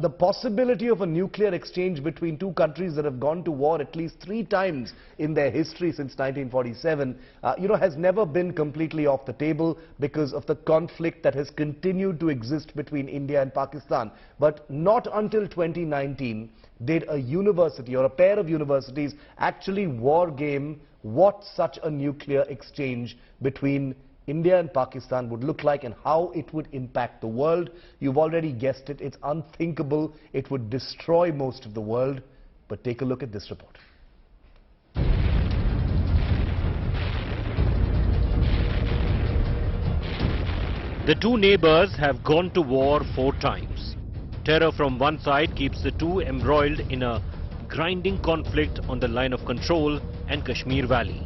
the possibility of a nuclear exchange between two countries that have gone to war at least 3 times in their history since 1947, has never been completely off the table because of the conflict that has continued to exist between India and Pakistan. But not until 2019 did a university or a pair of universities actually war game what such a nuclear exchange between India and Pakistan would look like and how it would impact the world. You've already guessed it, it's unthinkable. It would destroy most of the world. But take a look at this report. The two neighbors have gone to war 4 times. Terror from one side keeps the two embroiled in a grinding conflict on the line of control and Kashmir Valley.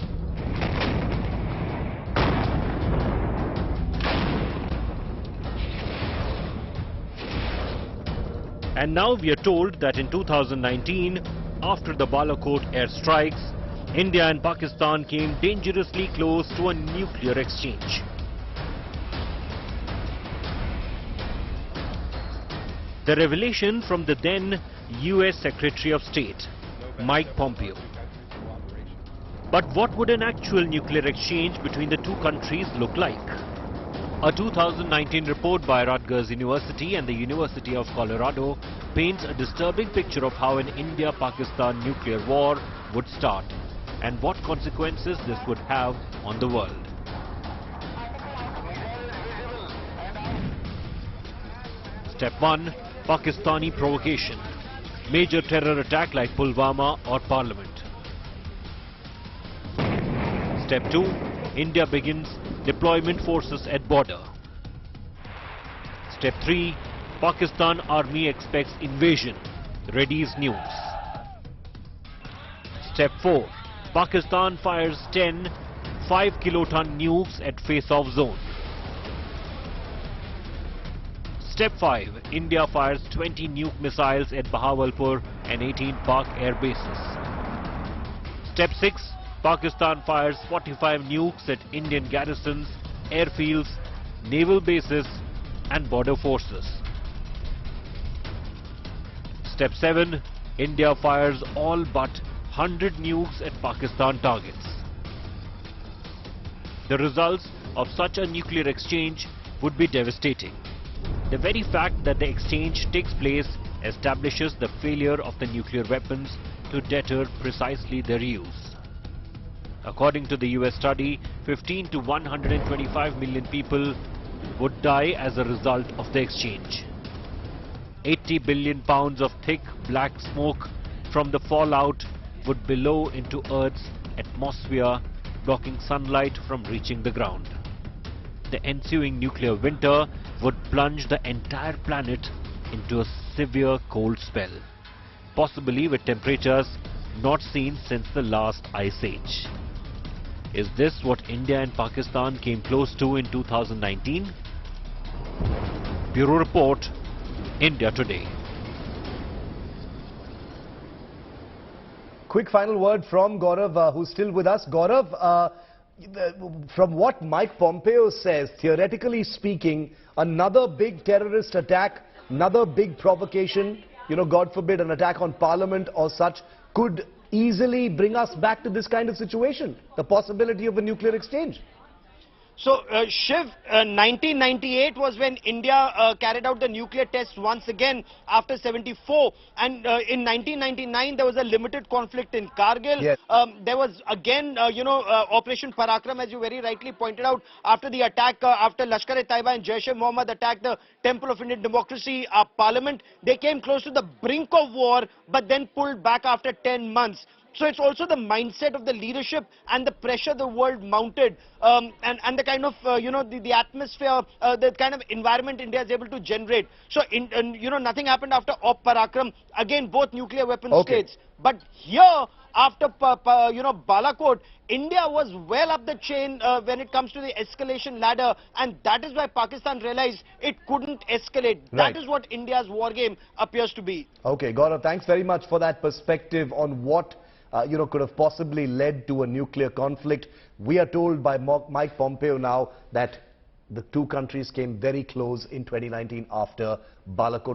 And now we are told that in 2019, after the Balakot airstrikes, India and Pakistan came dangerously close to a nuclear exchange. The revelation from the then US Secretary of State, Mike Pompeo. But what would an actual nuclear exchange between the two countries look like? A 2019 report by Rutgers University and the University of Colorado paints a disturbing picture of how an India-Pakistan nuclear war would start and what consequences this would have on the world. Step 1. Pakistani provocation. Major terror attack like Pulwama or Parliament. Step 2. India begins deployment forces at border. Step 3. Pakistan army expects invasion. Readies nukes. Step 4. Pakistan fires 10 5-kiloton nukes at face-off zone. Step 5. India fires 20 nuke missiles at Bahawalpur and 18 Pak air bases. Step 6. Pakistan fires 45 nukes at Indian garrisons, airfields, naval bases and border forces. Step 7. India fires all but 100 nukes at Pakistan targets. The results of such a nuclear exchange would be devastating. The very fact that the exchange takes place establishes the failure of the nuclear weapons to deter precisely their use. According to the US study, 15 to 125 million people would die as a result of the exchange. 80 billion pounds of thick black smoke from the fallout would billow into Earth's atmosphere, blocking sunlight from reaching the ground. The ensuing nuclear winter would plunge the entire planet into a severe cold spell, possibly with temperatures not seen since the last ice age. Is this what India and Pakistan came close to in 2019? Bureau Report, India Today. Quick final word from Gaurav, who's still with us. Gaurav, from what Mike Pompeo says, theoretically speaking, another big terrorist attack, another big provocation, God forbid, an attack on Parliament or such, could easily bring us back to this kind of situation, the possibility of a nuclear exchange. So, Shiv, 1998 was when India carried out the nuclear tests once again after 74. And in 1999, there was a limited conflict in Kargil. Yes. There was again, Operation Parakram, as you very rightly pointed out, after the attack, after Lashkar-e-Taiba and Jaish-e-Mohammed attacked the Temple of Indian Democracy, Parliament. They came close to the brink of war, but then pulled back after 10 months. So it's also the mindset of the leadership and the pressure the world mounted and the kind of, the atmosphere, the kind of environment India is able to generate. So, nothing happened after Op Parakram. Again, both nuclear weapon states. But here, after, Balakot, India was well up the chain when it comes to the escalation ladder. And that is why Pakistan realized it couldn't escalate. Right. That is what India's war game appears to be. Okay, Gaurav, thanks very much for that perspective on what could have possibly led to a nuclear conflict. We are told by Mike Pompeo now that the two countries came very close in 2019 after Balakot.